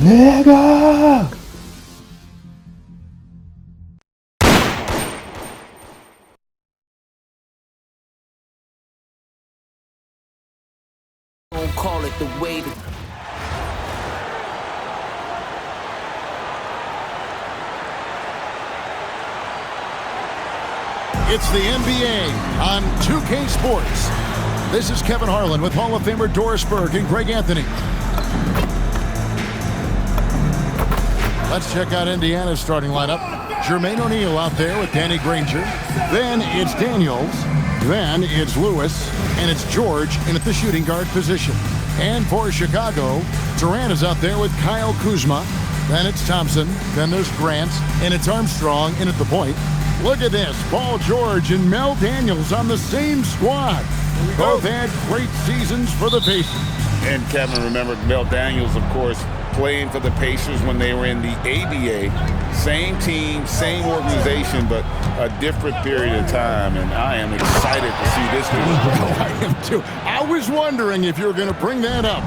Nigga! Don't call it the way to... It's the NBA on 2K Sports. This is Kevin Harlan with Hall of Famer Doris Burke and Greg Anthony. Let's check out Indiana's starting lineup. Jermaine O'Neal out there with Danny Granger. Then it's Daniels. Then it's Lewis. And it's George in at the shooting guard position. And for Chicago, Durant is out there with Kyle Kuzma. Then it's Thompson. Then there's Grant. And it's Armstrong in at the point. Look at this. Paul George and Mel Daniels on the same squad. Both had great seasons for the Pacers. And Kevin remembered Mel Daniels, of course, playing for the Pacers when they were in the ABA. Same team, same organization, but a different period of time. And I am excited to see this dude. I am too. I was wondering if you were going to bring that up.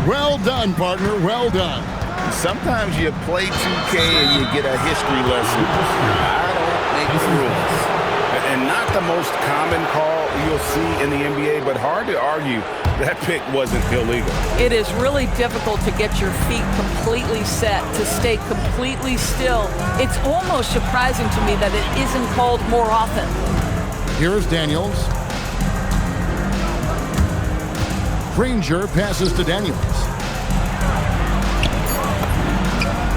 Well done, partner. Well done. Sometimes you play 2K and you get a history lesson. I don't make the rules. And not the most common call you'll see in the NBA, but hard to argue that pick wasn't illegal. It is really difficult to get your feet completely set, to stay completely still. It's almost surprising to me that it isn't called more often. Here's Daniels. Granger passes to Daniels.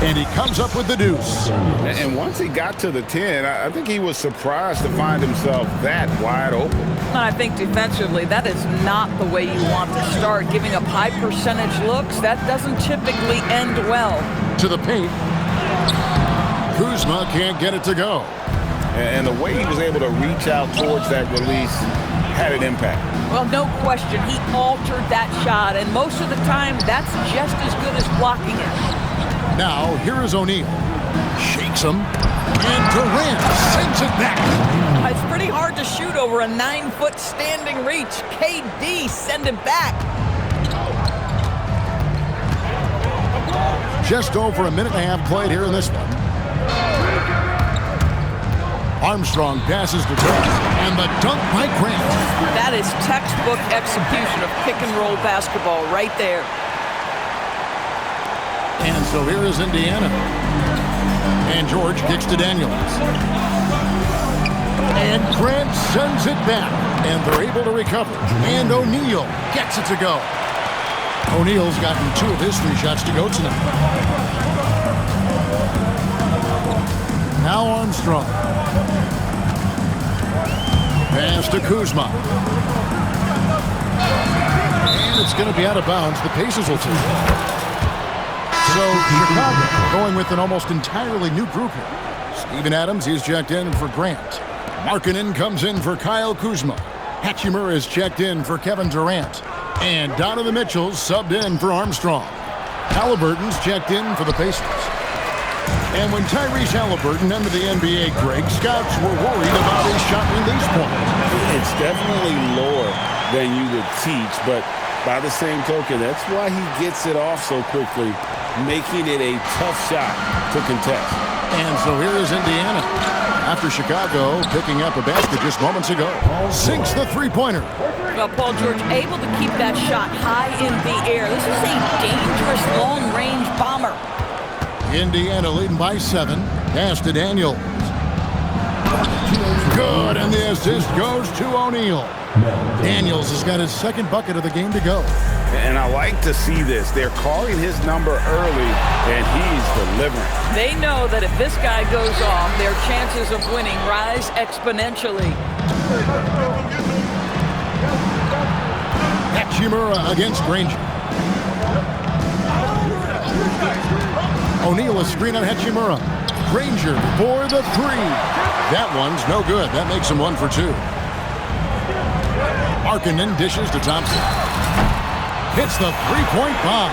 And he comes up with the deuce. And once he got to the 10, I think he was surprised to find himself that wide open. And I think defensively, that is not the way you want to start. Giving up high percentage looks, that doesn't typically end well. To the paint. Kuzma can't get it to go. And the way he was able to reach out towards that release had an impact. Well, no question, he altered that shot, and most of the time, that's just as good as blocking it. Now, here is O'Neal. Shakes him. And Durant sends it back. It's pretty hard to shoot over a 9-foot standing reach. KD, send it back. Just over a minute and a half played here in this one. Armstrong passes to Durant. And the dunk by Grant. That is textbook execution of pick-and-roll basketball right there. And so here is Indiana. And George kicks to Daniels. And Grant sends it back. And they're able to recover. And O'Neal gets it to go. O'Neal's gotten 2 of his 3 shots to go tonight. Now Armstrong. Pass to Kuzma. And it's going to be out of bounds. The Pacers will take it. So Chicago going with an almost entirely new group here. Steven Adams, he's checked in for Grant. Markkanen comes in for Kyle Kuzma. Hachimura is checked in for Kevin Durant. And Donovan Mitchell's subbed in for Armstrong. Halliburton's checked in for the Pacers. And when Tyrese Halliburton entered the NBA, Greg, scouts were worried about his shot release point. It's definitely lower than you would teach, but by the same token, that's why he gets it off so quickly, making it a tough shot to contest. And so here is Indiana. After Chicago picking up a basket just moments ago. Sinks the three-pointer. Well, Paul George able to keep that shot high in the air. This is a dangerous long-range bomber. Indiana leading by 7. Pass to Daniels. Good, and the assist goes to O'Neal. Daniels has got his 2nd bucket of the game to go. And I like to see this. They're calling his number early, and he's delivering. They know that if this guy goes off, their chances of winning rise exponentially. Hachimura against Granger. O'Neal a screen on Hachimura. Granger for the 3. That one's no good. That makes him 1 for 2. Markkanen dishes to Thompson. Hits the 3-point bomb.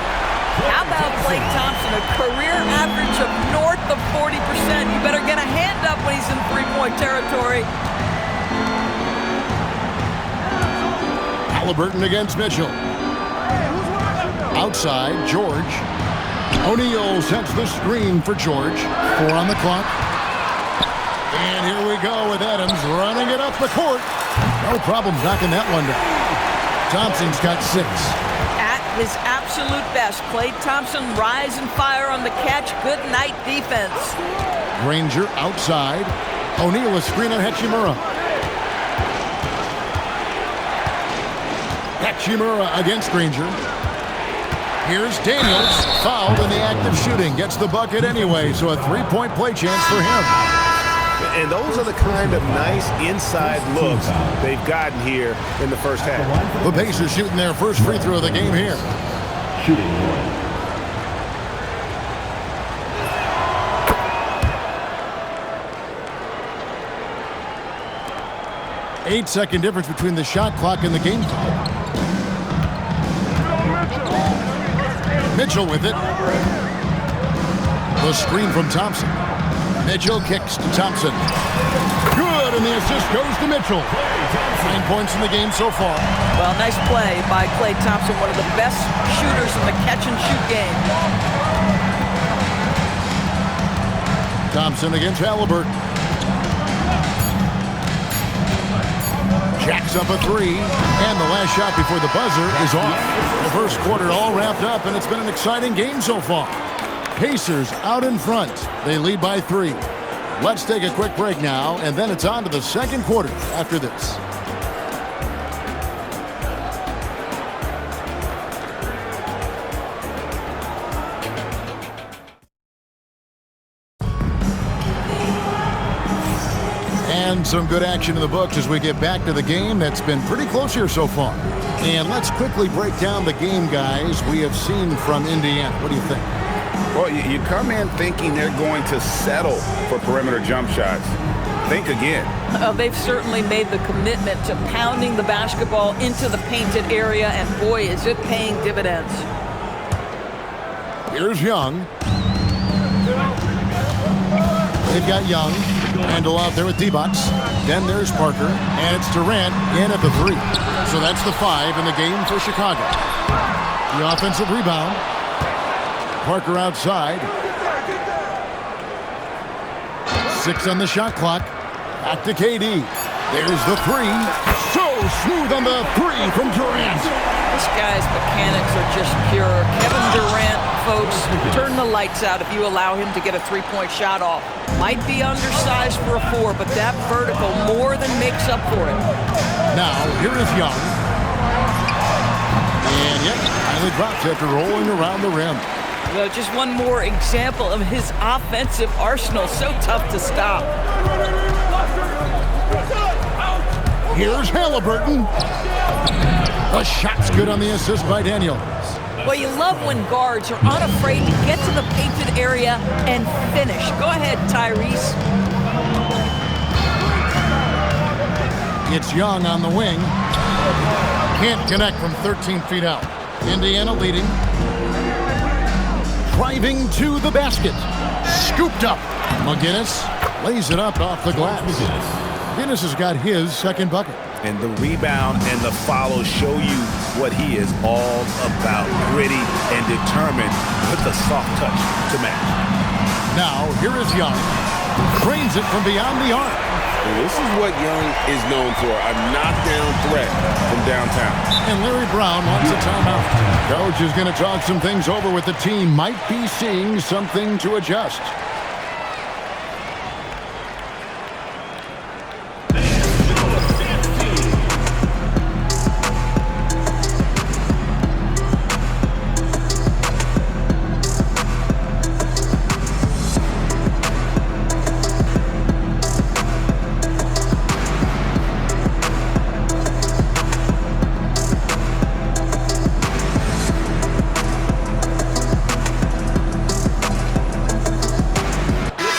How about Klay Thompson, a career average of north of 40%. You better get a hand up when he's in 3-point territory. Halliburton against Mitchell. Outside, George. O'Neal sets the screen for George. 4 on the clock. And here we go with Adams running it up the court. No problem knocking that one down. Thompson's got 6. At his absolute best, Klay Thompson rise and fire on the catch. Good night defense. Granger outside. O'Neal a screen on Hachimura. Hachimura against Granger. Here's Daniels, fouled in the act of shooting. Gets the bucket anyway, so a 3-point play chance for him. And those are the kind of nice inside looks they've gotten here in the first half. The Pacers shooting their first free throw of the game here. Shooting 8-second difference between the shot clock and the game clock. Mitchell with it. The screen from Thompson. Mitchell kicks to Thompson. Good, and the assist goes to Mitchell. 9 points in the game so far. Well, nice play by Klay Thompson, one of the best shooters in the catch-and-shoot game. Thompson against Halliburton. Jacks up a 3, and the last shot before the buzzer is off. The first quarter all wrapped up, and it's been an exciting game so far. Pacers out in front. They lead by 3. Let's take a quick break now, and then it's on to the second quarter after this. And some good action in the books as we get back to the game that's been pretty close here so far. And let's quickly break down the game, guys, we have seen from Indiana. What do you think? Well, you come in thinking they're going to settle for perimeter jump shots. Think again. They've certainly made the commitment to pounding the basketball into the painted area, and boy, is it paying dividends. Here's Young. They've got Young. Randall out there with D-Box. Then there's Parker. And it's Durant in at the 3. So that's the 5 in the game for Chicago. The offensive rebound. Parker outside. 6 on the shot clock. Back to KD. There's the 3. So smooth on the 3 from Durant. This guy's mechanics are just pure. Kevin Durant, folks, turn the lights out if you allow him to get a 3-point shot off. Might be undersized for a 4, but that vertical more than makes up for it. Now, here is Young. And yep, finally drops after rolling around the rim. Well, just one more example of his offensive arsenal. So tough to stop. Here's Halliburton. The shot's good on the assist by Daniels. Well, you love when guards are unafraid to get to the painted area and finish. Go ahead, Tyrese. It's Young on the wing. Can't connect from 13 feet out. Indiana leading. Driving to the basket. Scooped up. McGinnis lays it up off the glass. McGinnis has got his second bucket. And the rebound and the follow show you what he is all about. Gritty and determined with the soft touch to match. Now, here is Young. Trains it from beyond the arc. This is what Young is known for, a knockdown threat from downtown. And Larry Brown wants a timeout. Coach is going to talk some things over with the team. Might be seeing something to adjust.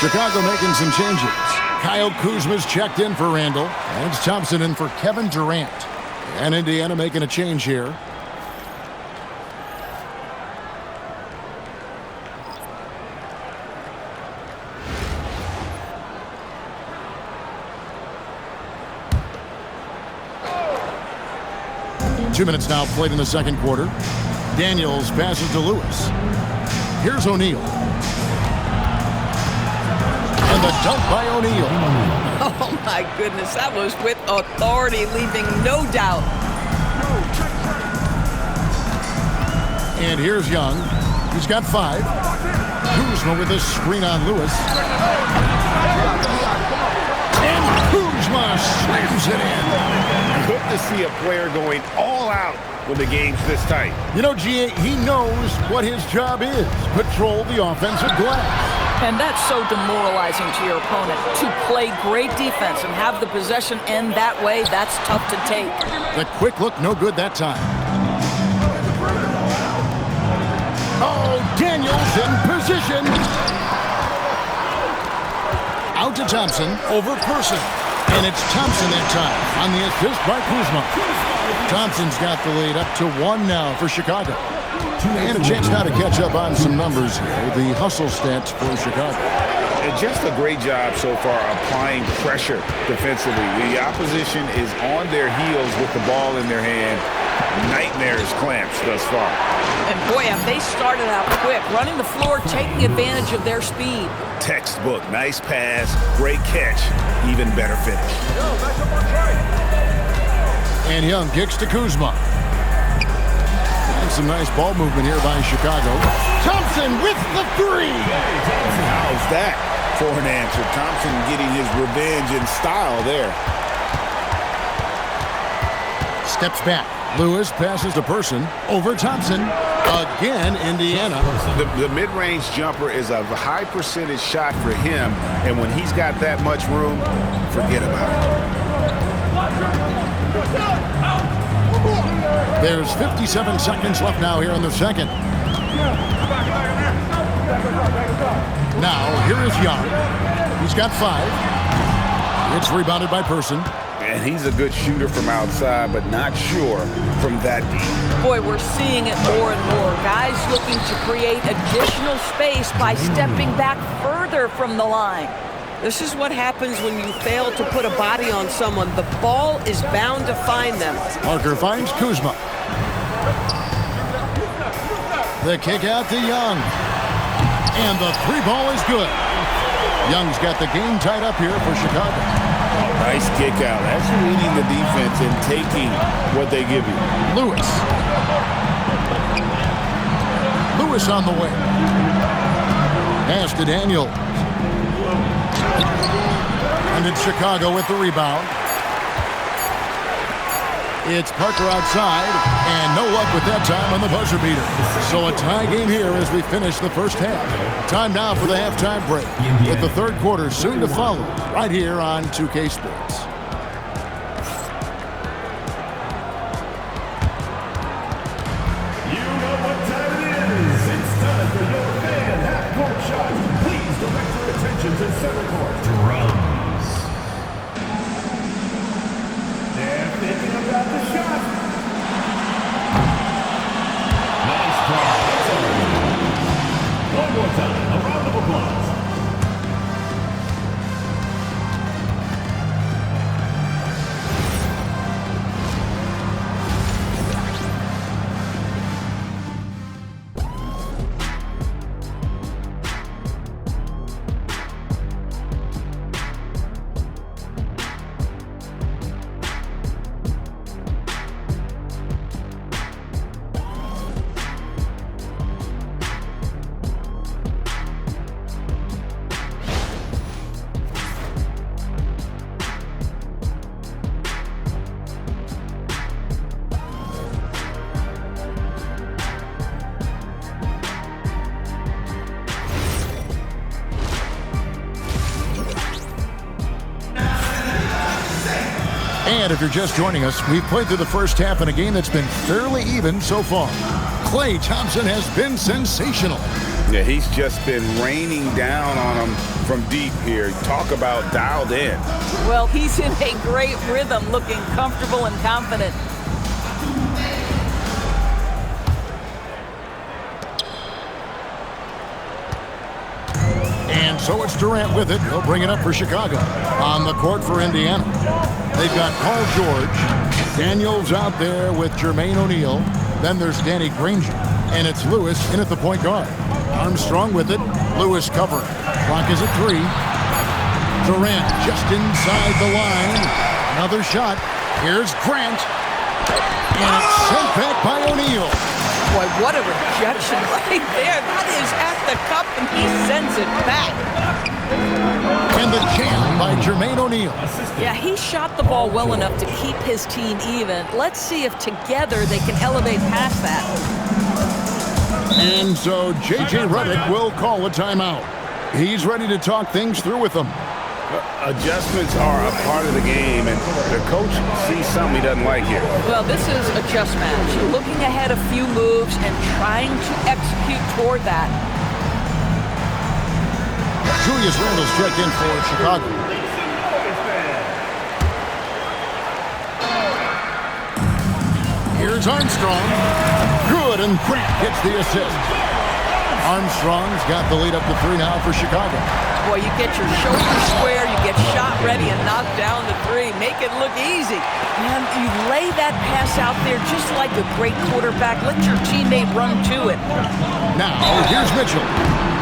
Chicago making some changes. Kyle Kuzma's checked in for Randall. And it's Thompson in for Kevin Durant. And Indiana making a change here. Two minutes now played in the second quarter. Daniels passes to Lewis. Here's O'Neal. And the dunk by O'Neal. Oh, my goodness. That was with authority, leaving no doubt. And here's Young. He's got 5. Kuzma with a screen on Lewis. And Kuzma slams it in. Good to see a player going all out when the game's this tight. You know, G.A., he knows what his job is. Patrol the offensive glass. And that's so demoralizing to your opponent. To play great defense and have the possession end that way, that's tough to take. The quick look, no good that time. Oh, Daniels in position. Out to Thompson, over Person. And it's Thompson that time on the assist by Kuzma. Thompson's got the lead up to 1 now for Chicago. And a chance now to catch up on some numbers here. The hustle stats for Chicago. And just a great job so far applying pressure defensively. The opposition is on their heels with the ball in their hand. Nightmares clamps thus far. And boy, have they started out quick, running the floor, taking advantage of their speed. Textbook, nice pass, great catch, even better finish. And Young kicks to Kuzma. And some nice ball movement here by Chicago. Thompson with the 3. How's that for an answer? Thompson getting his revenge in style there. Steps back. Lewis passes to Person. Over Thompson. Again, Indiana. The mid-range jumper is a high percentage shot for him, and when he's got that much room, forget about it. There's 57 seconds left now here in the second. Now, here is Young. He's got 5. It's rebounded by Person. And he's a good shooter from outside, but not sure from that deep. Boy, we're seeing it more and more. Guys looking to create additional space by stepping back further from the line. This is what happens when you fail to put a body on someone. The ball is bound to find them. Parker finds Kuzma. The kick out to Young. And the 3 ball is good. Young's got the game tied up here for Chicago. Nice kick out. That's reading the defense and taking what they give you. Lewis. Lewis on the way. Pass to Daniels. And it's Chicago with the rebound. It's Parker outside, and no luck with that time on the buzzer beater. So a tie game here as we finish the first half. Time now for the halftime break, with the third quarter soon to follow, right here on 2K Sports. You know what time it is. It's time for your fan half-court shot. Please direct your attention to center court. Drums. They're thinking about the shot. Nice try. One more time. A round of applause. And if you're just joining us, we've played through the first half in a game that's been fairly even so far. Klay Thompson has been sensational. Yeah, he's just been raining down on them from deep here. Talk about dialed in. Well, he's in a great rhythm, looking comfortable and confident. And so it's Durant with it. He'll bring it up for Chicago. On the court for Indiana, they've got Paul George. Daniels out there with Jermaine O'Neal. Then there's Danny Granger. And it's Lewis in at the point guard. Armstrong with it. Lewis covering. Clock is at 3. Durant just inside the line. Another shot. Here's Grant. And it's sent back by O'Neal. Boy, what a rejection right there. That is at the cup, and he sends it back. And the jam by Jermaine O'Neal. Yeah, he shot the ball well enough to keep his team even. Let's see if together they can elevate past that. And so J.J. Redick will call a timeout. He's ready to talk things through with them. Adjustments are a part of the game, and the coach sees something he doesn't like here. Well, this is a chess match. You're looking ahead a few moves and trying to execute toward that. Julius Randle's checked in for Chicago. Here's Armstrong. Good, and Grant gets the assist. Armstrong's got the lead up to 3 now for Chicago. Boy, you get your shoulder square, you get shot ready and knock down the 3. Make it look easy. Man, you lay that pass out there just like a great quarterback. Let your teammate run to it. Now, here's Mitchell.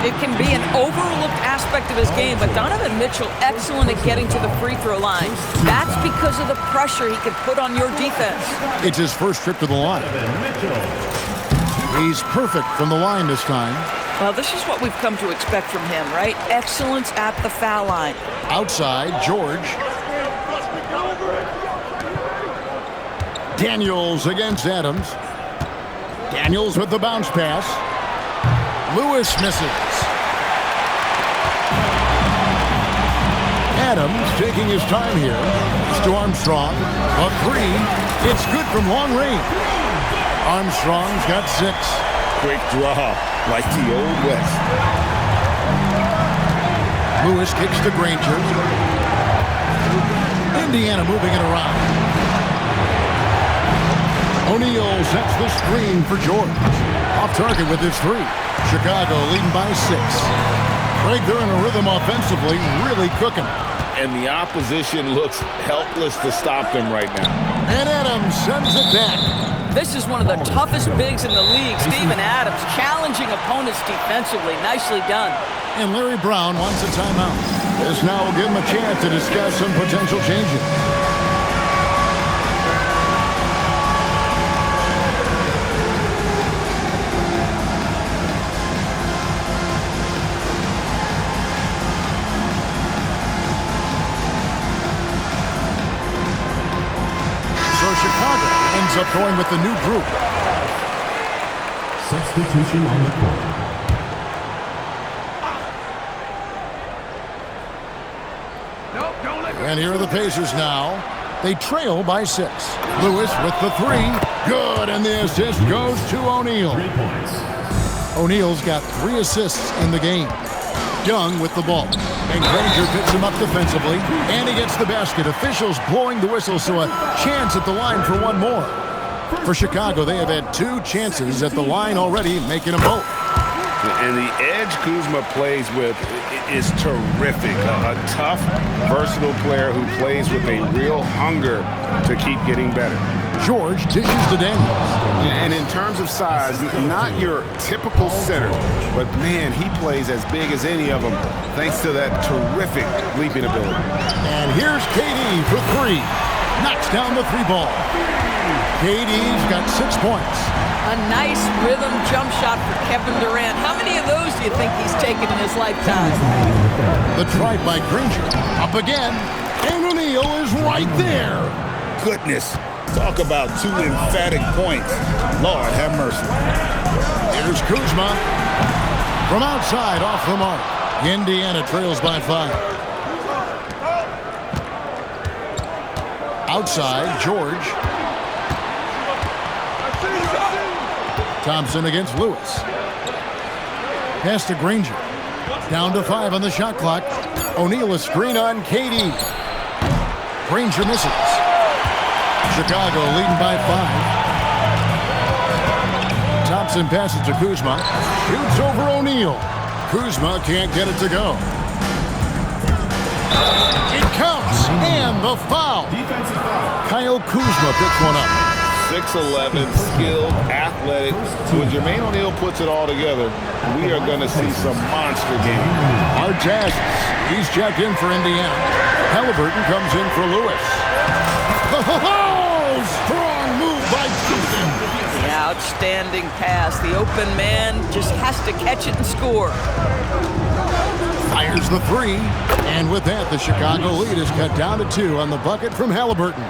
It can be an overlooked aspect of his game, but Donovan Mitchell excellent at getting to the free throw line. That's because of the pressure he can put on your defense. It's his first trip to the line. He's perfect from the line this time. Well, this is what we've come to expect from him, right? Excellence at the foul line. Outside, George. Daniels against Adams. Daniels with the bounce pass. Lewis misses. Adams taking his time here. It's to Armstrong. A 3. It's good from long range. Armstrong's got 6. Quick draw, like the old West. Lewis kicks to Granger. Indiana moving it around. O'Neal sets the screen for George. Off target with his 3. Chicago leading by 6. Craig, they're in a rhythm offensively, really cooking. And the opposition looks helpless to stop them right now. And Adams sends it back. This is one of the toughest bigs in the league, Steven Adams, challenging opponents defensively. Nicely done. And Larry Brown wants a timeout. This now will give him a chance to discuss some potential changes. Chicago ends up going with the new group. Substitution on the court. And here are the Pacers now. They trail by 6. Lewis with the 3. Good, and the assist goes to O'Neal. 3 points. O'Neal's got 3 assists in the game. Young with the ball. And Granger picks him up defensively. And he gets the basket. Officials blowing the whistle, so a chance at the line for one more. For Chicago, they have had 2 chances at the line already, making them both. And the edge Kuzma plays with is terrific. A tough, versatile player who plays with a real hunger to keep getting better. George dishes to Daniels. And in terms of size, not your typical center, but man, he plays as big as any of them thanks to that terrific leaping ability. And here's KD for 3. Knocks down the 3 ball. KD's got 6 points. A nice rhythm jump shot for Kevin Durant. How many of those do you think he's taken in his lifetime? The try by Granger. Up again. And O'Neal is right there. Goodness. Talk about 2 emphatic points. Lord have mercy. Here's Kuzma. From outside, off the mark. Indiana trails by 5. Outside, George. Thompson against Lewis. Pass to Granger. Down to 5 on the shot clock. O'Neal a screen on KD. Granger misses. Chicago leading by 5. Thompson passes to Kuzma. Shoots over O'Neal. Kuzma can't get it to go. It counts. And the foul. Defensive foul. Kyle Kuzma picks one up. 6 6'11", skilled, athletic. When Jermaine O'Neal puts it all together, we are going to see some monster games. Artest, he's checked in for Indiana. Halliburton comes in for Lewis. Oh, strong move by Thompson. The outstanding pass. The open man just has to catch it and score. Fires the three. And with that, the Chicago lead is cut down to 2 on the bucket from Halliburton.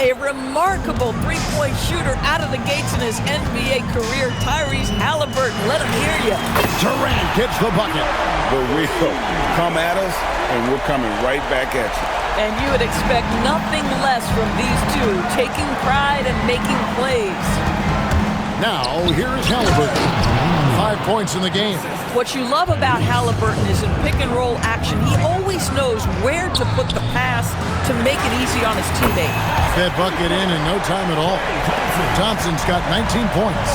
A remarkable three-point shooter out of the gates in his NBA career, Tyrese Halliburton. Let him hear you. Durant gets the bucket. The real come at us, and we're coming right back at you. And you would expect nothing less from these two, taking pride and making plays. Now, here's Halliburton. 5 points in the game. What you love about Halliburton is in pick-and-roll action, he always knows where to put the pass to make it easy on his teammate. That bucket in no time at all. Thompson's got 19 points.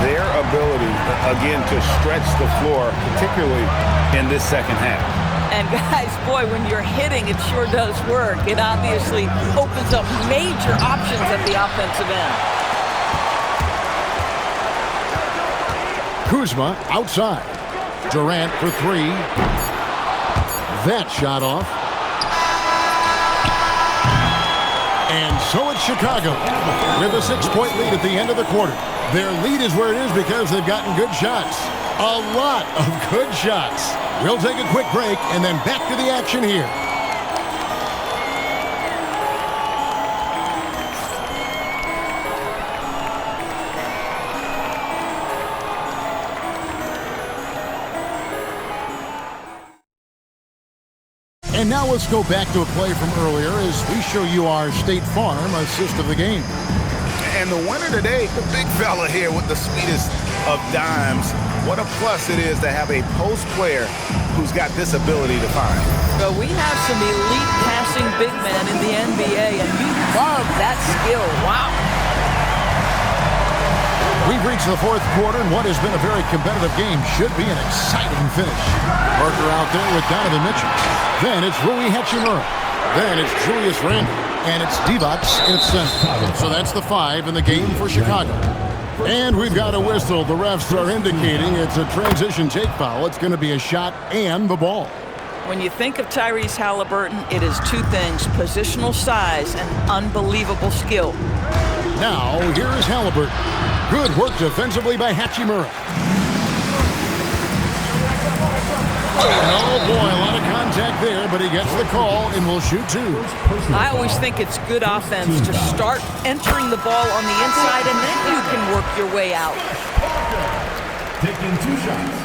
Their ability, again, to stretch the floor, particularly in this second half. And guys, boy, when you're hitting, it sure does work. It obviously opens up major options at the offensive end. Kuzma outside. Durant for 3. That shot off. And so it's Chicago with a 6-point lead at the end of the quarter. Their lead is where it is because they've gotten good shots. A lot of good shots. We'll take a quick break and then back to the action here. And now let's go back to a play from earlier as we show you our State Farm assist of the game. And the winner today, the big fella here with the sweetest of dimes. What a plus it is to have a post player who's got this ability to find. So we have some elite passing big men in the NBA, and you love that skill. Wow. We've reached the fourth quarter, and what has been a very competitive game should be an exciting finish. Parker out there with Donovan Mitchell. Then it's Rui Hachimura. Then it's Julius Randle. And it's Divac in center. So that's the 5 in the game for Chicago. And we've got a whistle. The refs are indicating it's a transition take foul. It's going to be a shot and the ball. When you think of Tyrese Halliburton, it is 2 things: positional size and unbelievable skill. Now, here is Halliburton. Good work defensively by Hachimura. Oh, boy, a lot of contact there, but he gets the call and will shoot 2. I always think it's good offense to start entering the ball on the inside, and then you can work your way out. Taking 2 shots.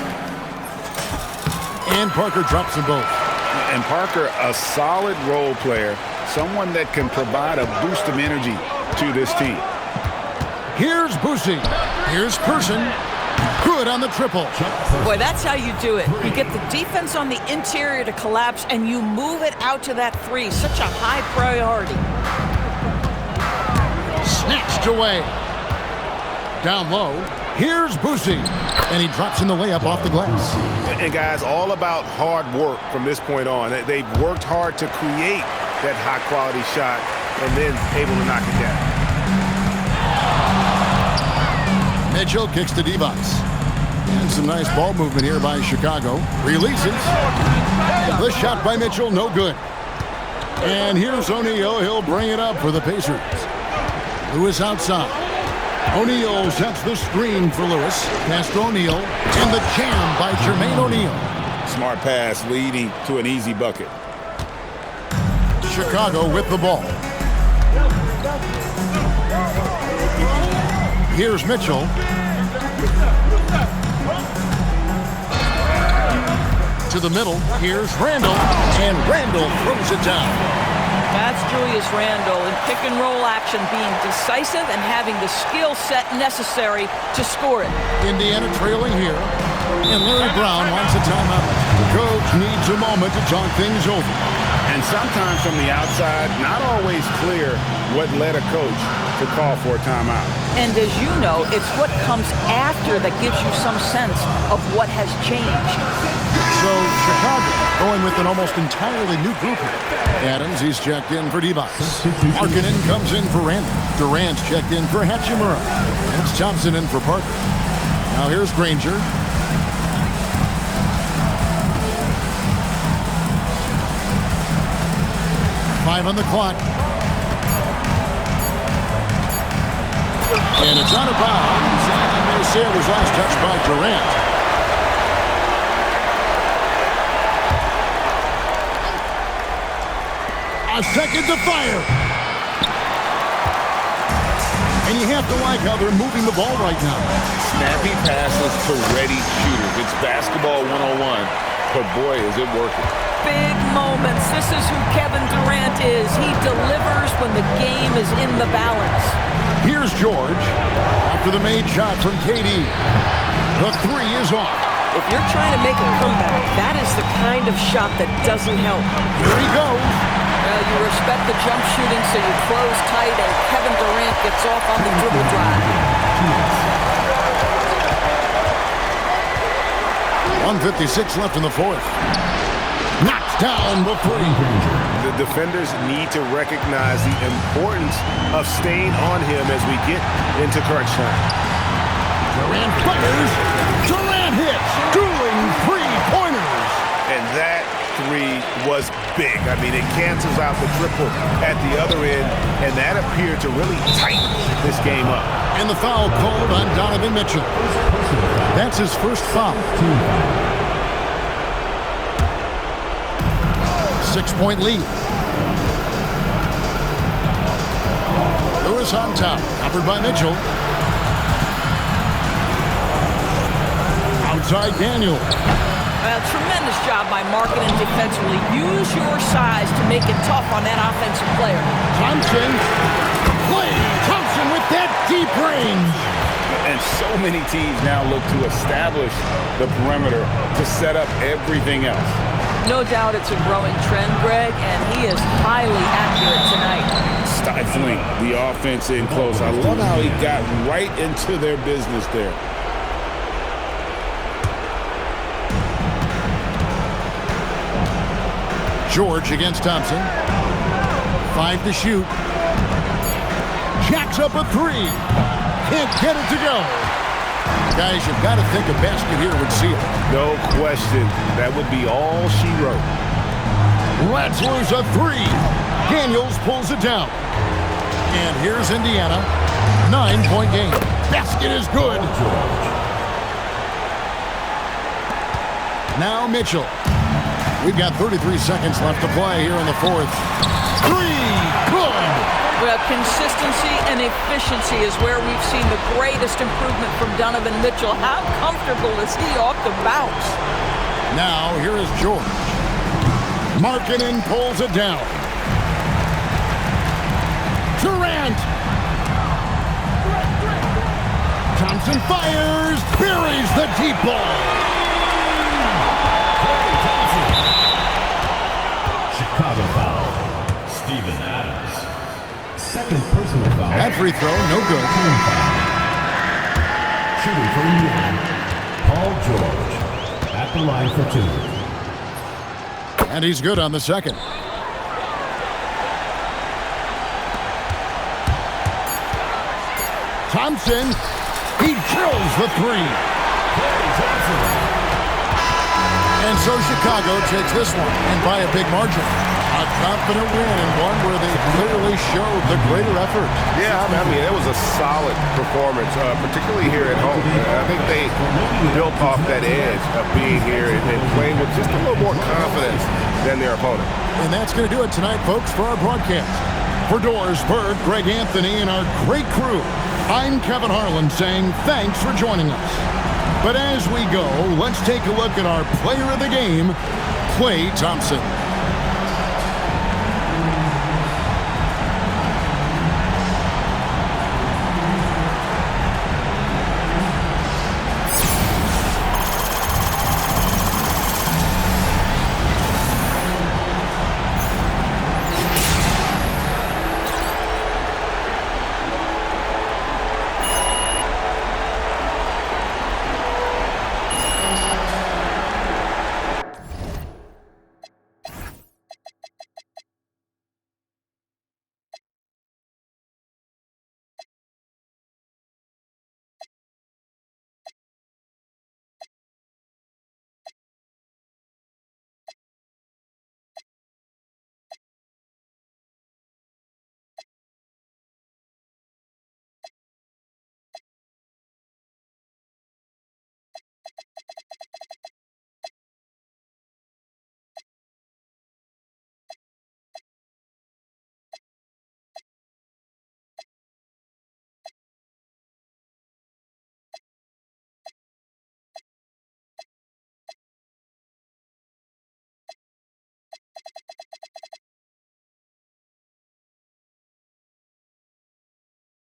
And Parker drops them both. And Parker, a solid role player, someone that can provide a boost of energy to this team. Here's Boosie. Here's Person. Good on the triple. Boy, that's how you do it. You get the defense on the interior to collapse, and you move it out to that 3. Such a high priority. Snatched away. Down low. Here's Boosie. And he drops in the layup off the glass. And guys, all about hard work from this point on. They've worked hard to create that high-quality shot and then able to knock it down. Mitchell kicks to Divac. And some nice ball movement here by Chicago. Releases. The shot by Mitchell, no good. And here's O'Neal. He'll bring it up for the Pacers. Lewis outside. O'Neal sets the screen for Lewis. Pass to O'Neal. And the jam by Jermaine O'Neal. Smart pass leading to an easy bucket. Chicago with the ball. Here's Mitchell. To the middle. Here's Randle. And Randle throws it down. That's Julius Randle in pick-and-roll action, being decisive and having the skill set necessary to score it. Indiana trailing here. And Larry Brown wants a timeout. The coach needs a moment to talk things over. And sometimes from the outside, not always clear what led a coach to call for a timeout. And as you know, it's what comes after that gives you some sense of what has changed. So Chicago going with an almost entirely new group here. Adams, he's checked in for Devos. Markkanen comes in for Randall. Durant's checked in for Hachimura. And it's Thompson in for Parker. Now here's Granger. Five on the clock. And it's out of bounds. And they say it was last touched by Durant. A second to fire. And you have to like how they're moving the ball right now. Snappy passes to ready shooters. It's basketball 101, but boy, is it working. Big moments. This is who Kevin Durant is. He delivers when the game is in the balance. Here's George after the made shot from KD. The three is off. If you're trying to make a comeback, that is the kind of shot that doesn't help. Here he goes. Well, you respect the jump shooting, so you close tight, and Kevin Durant gets off on the dribble drive. 1:56 left in the fourth. Knocks down the three. The defenders need to recognize the importance of staying on him as we get into crunch time. Durant fires. Durant hits. Dueling three-pointers. And that three was big. I mean, it cancels out the triple at the other end, and that appeared to really tighten this game up. And the foul called on Donovan Mitchell. That's his first foul. 6-point lead. Lewis on top, covered by Mitchell. Outside Daniel. Well, tremendous job by Markkanen defensively. Use your size to make it tough on that offensive player. Thompson. Klay Thompson with that deep range. And so many teams now look to establish the perimeter to set up everything else. No doubt it's a growing trend, Greg, and he is highly accurate tonight. Stifling the offense in close. I love how he got right into their business there. George against Thompson. 5 to shoot. Jacks up a three. Can't get it to go. Guys, you've got to think a basket here would seal it. No question. That would be all she wrote. Ratzler's a three. Daniels pulls it down. And here's Indiana. 9-point game. Basket is good. Now Mitchell. We've got 33 seconds left to play here in the fourth. Three. Good. Well, consistency and efficiency is where we've seen the greatest improvement from Donovan Mitchell. How comfortable is he off the bounce? Now, here is George. Markkanen pulls it down. Durant. Thompson fires. Buries the deep ball. Chicago foul. Steven Adams. Second personal foul. That free throw, no good. Shooting for Indiana. Paul George at the line for two. And he's good on the second. Thompson, he drills the three. And so Chicago takes this one, and by a big margin. A confident win, and one where they clearly showed the greater effort. Yeah, I mean, it was a solid performance, particularly here at home. I think they built off that edge of being here and playing with just a little more confidence than their opponent. And that's going to do it tonight, folks, for our broadcast. For Doris Bird, Greg Anthony, and our great crew, I'm Kevin Harlan saying thanks for joining us. But as we go, let's take a look at our player of the game, Klay Thompson.